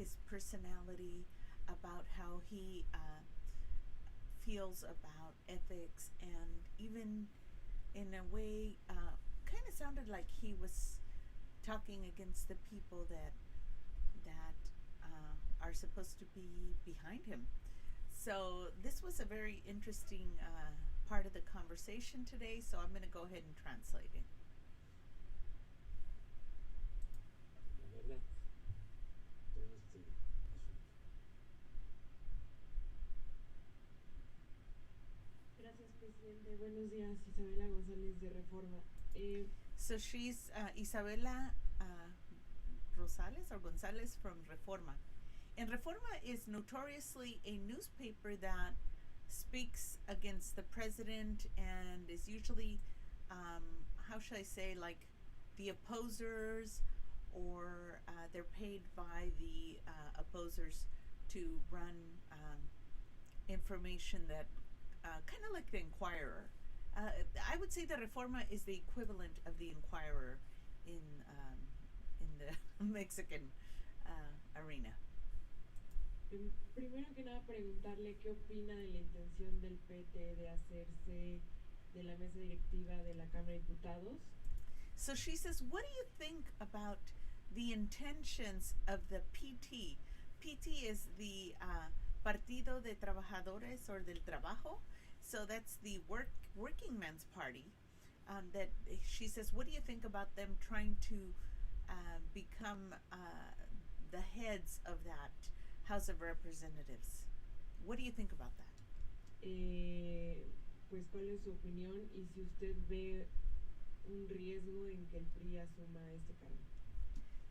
his personality, about how he feels about ethics, and even in a way, kind of sounded like he was talking against the people that are supposed to be behind him. So this was a very interesting part of the conversation today. So I'm going to go ahead and translate it. La verdad, todo este asunto. Gracias, presidente. Buenos días, Isabela González de Reforma. So she's Isabela Rosales or Gonzalez from Reforma. And Reforma is notoriously a newspaper that speaks against the president and is usually, how should I say, like the opposers, or they're paid by the opposers to run information that kind of like the Inquirer. I would say the Reforma is the equivalent of the Inquirer in the Mexican arena. Primero que nada, preguntarle qué opina de la intención del PT de hacerse de la mesa directiva de la Cámara de Diputados. So she says, what do you think about the intentions of the PT? PT is the Partido de Trabajadores or del Trabajo. So that's the working men's party. That she says, what do you think about them trying to become the heads of that House of Representatives? What do you think about that? Pues cuál es su opinión y si usted ve un riesgo en que el PRI asuma este cargo.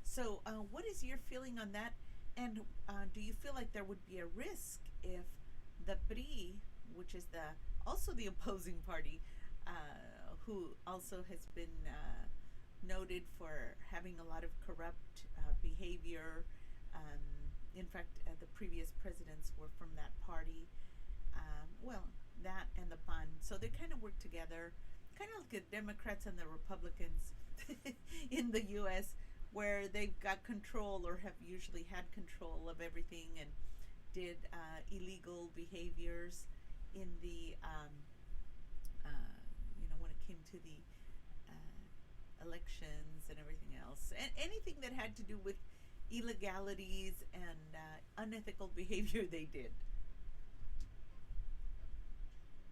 So what is your feeling on that? And do you feel like there would be a risk if the PRI, which is also the opposing party, who also has been noted for having a lot of corrupt behavior. In fact, the previous presidents were from that party. That and the PAN. So they kind of work together, kind of like the Democrats and the Republicans in the U.S., where they've got control or have usually had control of everything and did illegal behaviors in the, when it came to the elections and everything else. And anything that had to do with illegalities and unethical behavior they did.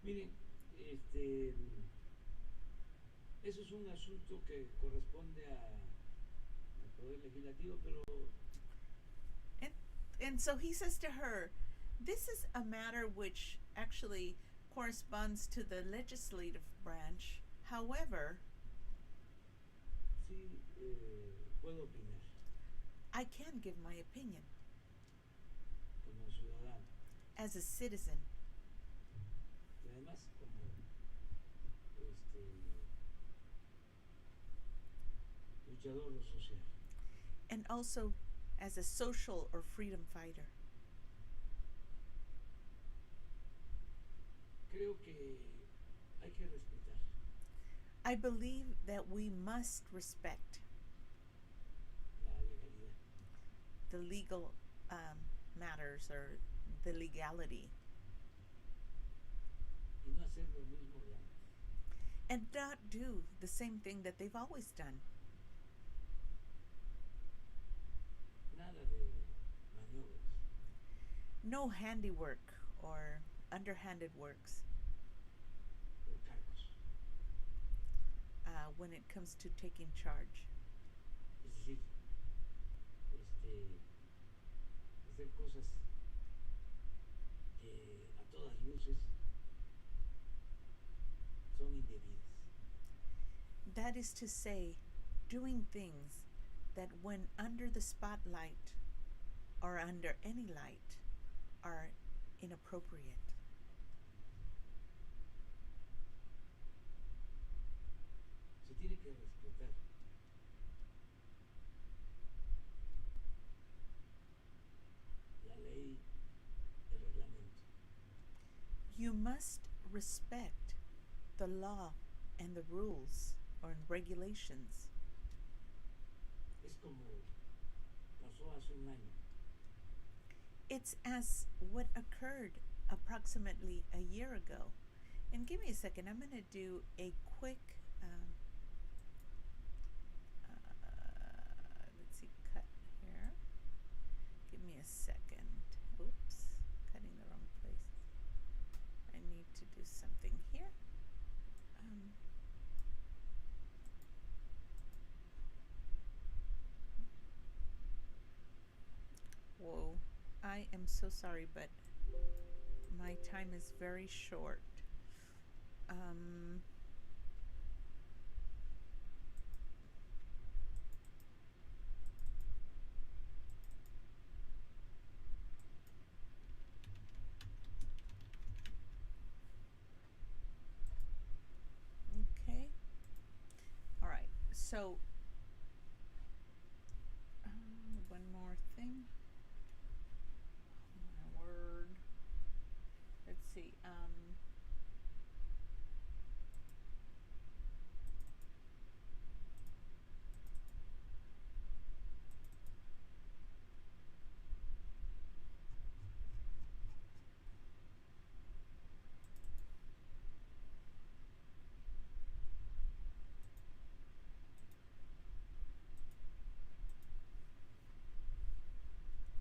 Miren, eso es un asunto que corresponde al Poder Legislativo, pero... And so he says to her, this is a matter which actually corresponds to the legislative branch. However, sí, puedo opinar. I can give my opinion como ciudadano. As a citizen. Y además como luchador social. And also as a social or freedom fighter. Creo que hay que respetar. I believe that we must respect la legalidad. The legal matters or the legality. Y no hacer lo mismo de antes. And not do the same thing that they've always done. Nada de maniobras. No handiwork or underhanded works. Por cargos. When it comes to taking charge. Es decir, hacer cosas que a todas luces son indebidas. That is to say, doing things that when under the spotlight or under any light are inappropriate. Se tiene que respetar la ley, el reglamento. You must respect the law and the rules or regulations. Es como pasó hace un año. it's as what occurred approximately a year ago. And give me a second, I'm going to do a quick, let's see, cut here. Give me a second. Oops, cutting the wrong place. I need to do something here. Whoa, I am so sorry, but my time is very short. Okay. All right. So, one more thing. Oh, my word. Let's see.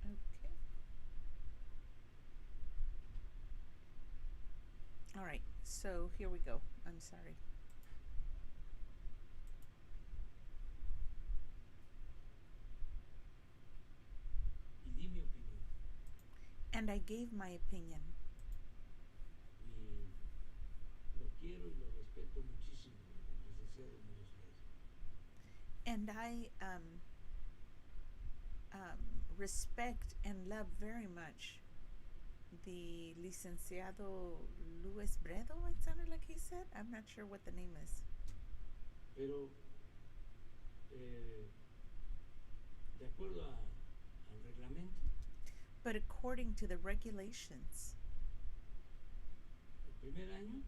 Okay. All right. So here we go. I'm sorry. Y di mi opinión. And I gave my opinion. Y lo quiero y lo respeto muchísimo, el licenciado Muñoz Ledo. And I respect and love very much the licenciado Luis Bredo, it sounded like he said. I'm not sure what the name is. Pero, de acuerdo al reglamento, But according to the regulations, el primer año,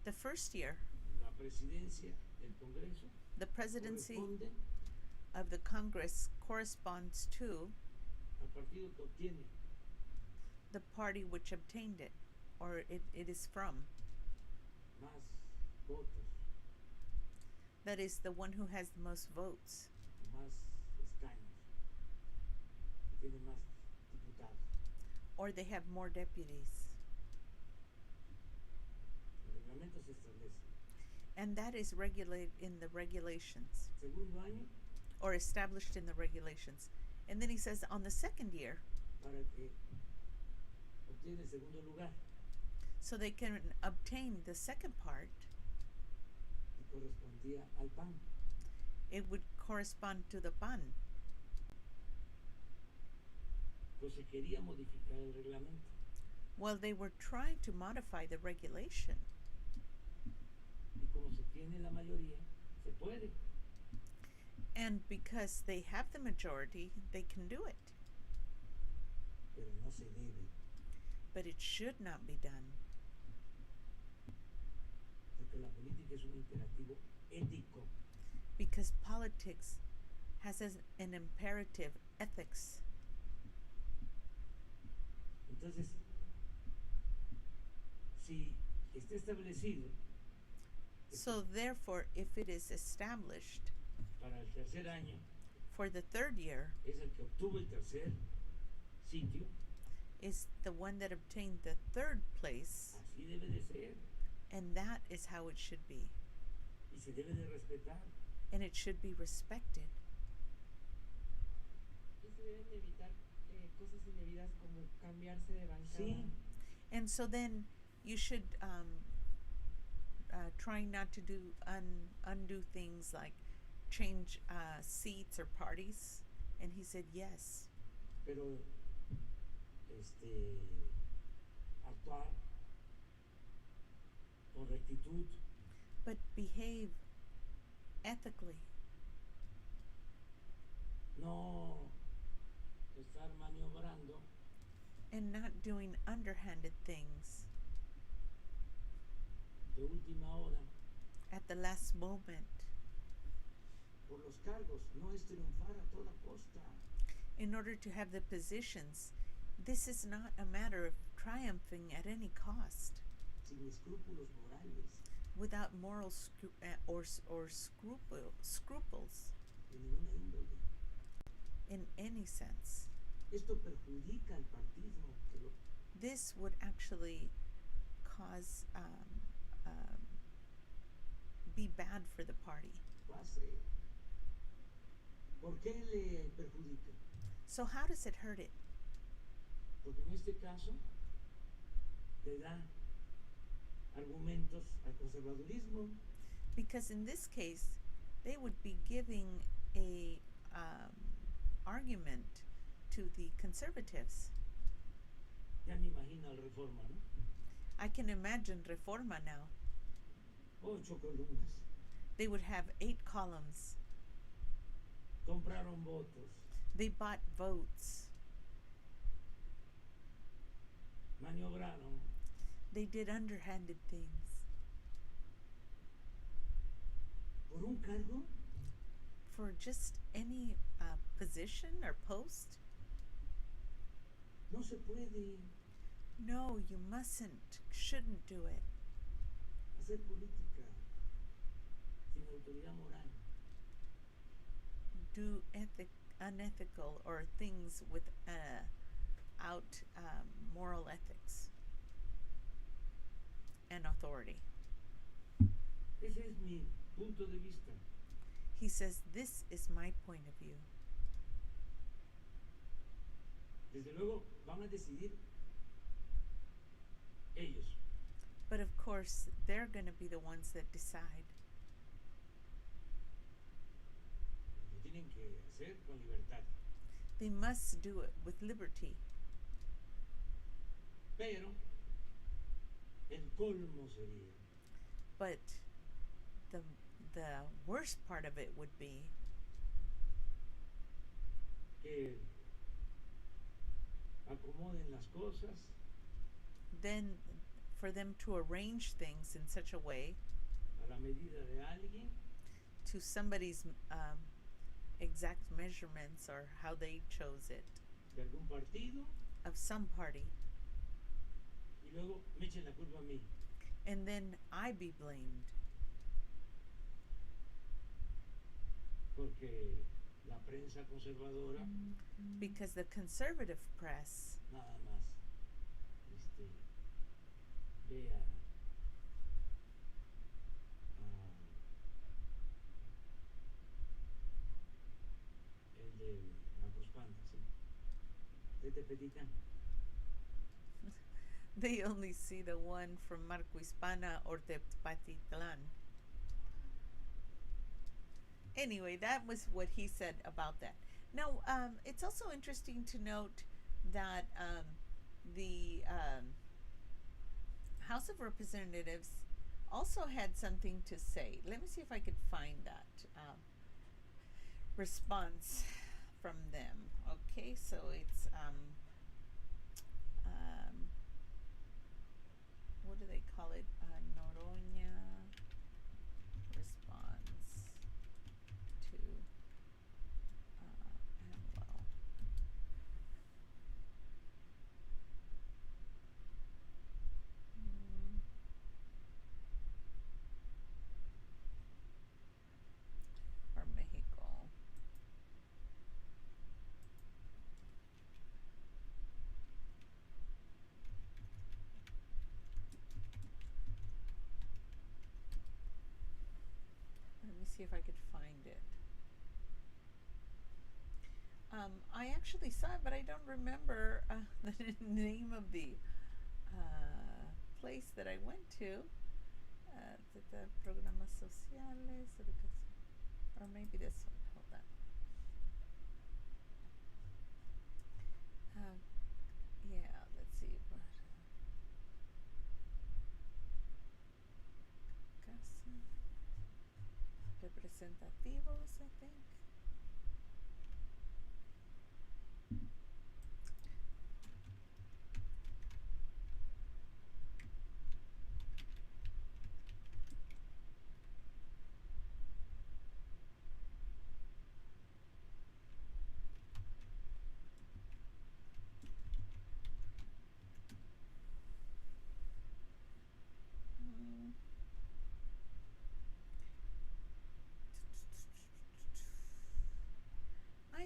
the first year, la presidencia del Congreso the presidency corresponde of the Congress corresponds to al partido que obtiene the party which obtained it, or it is from. más votos, That is the one who has the most votes, más escaños, que tiene más diputados. or they have more deputies. El reglamento se establece. And that is regulated in the regulations, Segundo año, or established in the regulations. And then he says on the second year, para que obtiene el segundo lugar so they can obtain the second part, y correspondía al PAN. it would correspond to the PAN. Pues se quería modificar el reglamento. Well, they were trying to modify the regulation. Y como se tiene la mayoría, se puede. And because they have the majority, they can do it. Pero no se debe, But it should not be done. porque la política es un imperativo ético. Because politics has an imperative ethics. Entonces, si está establecido que So therefore, if it is established para el tercer año for the third year es el que obtuvo el tercer sitio, is the one that obtained the third place, así debe de ser and that is how it should be. y se debe de respetar. And it should be respected. Y se deben de evitar cosas indebidas como cambiarse de bancada. Sí. And so then you should try not to do undo things like change seats or parties. And he said yes. Pero actuar con rectitud, But behave ethically. no estar maniobrando And not doing underhanded things de última hora at the last moment por los cargos. No es triunfar a toda costa. in order to have the positions. This is not a matter of triumphing at any cost, sin escrúpulos morales without moral scruples de ninguna índole. in any sense. Esto perjudica al partido que lo This would actually cause be bad for the party. hace. ¿Por qué le perjudica? So how does it hurt it? Porque en este caso le da argumentos al conservadurismo, Because in this case, they would be giving a argument to the conservatives. ya me imagino al Reforma, ¿no? I can imagine Reforma now. 8 columnas, They would have 8 columns. compraron votos, They bought votes. maniobraron, They did underhanded things. por un cargo For just any position or post? no se puede No, you mustn't, shouldn't do it. hacer política sin autoridad moral. Do unethical or things without moral ethics and authority. Ese es mi punto de vista. He says, this is my point of view. Desde luego van a decidir ellos. But of course, they're going to be the ones that decide. Lo tienen que hacer con libertad. They must do it with liberty. Pero el colmo sería But the worst part of it would be que acomoden las cosas then for them to arrange things in such a way a la medida de alguien to somebody's exact measurements or how they chose it, de algún partido of some party, y luego me echen la culpa a mí. and then I be blamed Porque la prensa conservadora because the conservative press nada más vea el de Macuspana, ¿sí? De Tepetitlán. they only see the one from Marco Hispana or Tepatitlan. Anyway, that was what he said about that. Now, it's also interesting to note that the House of Representatives also had something to say. Let me see if I could find that response from them. Okay, so it's what do they call it? Noroña response to AMLO. Or Mexico. Let me see if I could find it. I actually saw it, but I don't remember the name of the place that I went to. The programas sociales, educación, or maybe this one. Hold on. Yeah, let's see. Casa Representativos, I think.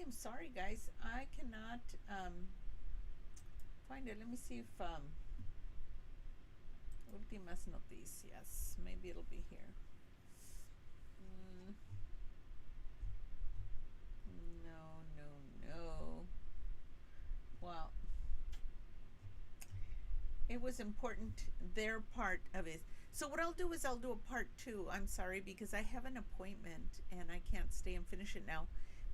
I'm sorry, guys. I cannot find it. Let me see if últimas noticias. Maybe it'll be here. No, no, no. Well, it was important, their part of it. So what I'll do is I'll do a part 2. I'm sorry because I have an appointment and I can't stay and finish it now.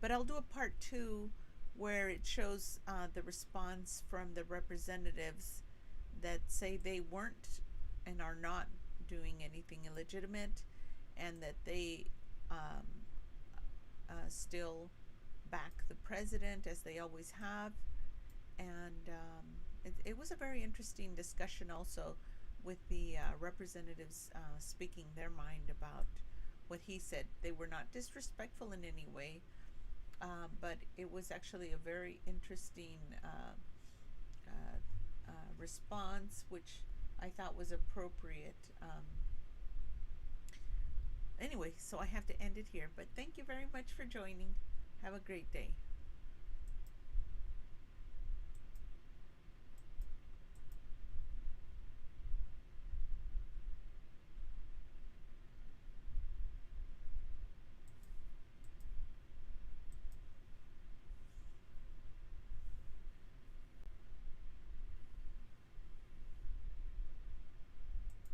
But I'll do a part 2 where it shows the response from the representatives that say they weren't and are not doing anything illegitimate, and that they still back the president as they always have. And it was a very interesting discussion also, with the representatives speaking their mind about what he said. They were not disrespectful in any way, but it was actually a very interesting response, which I thought was appropriate. Anyway, so I have to end it here, but thank you very much for joining. Have a great day.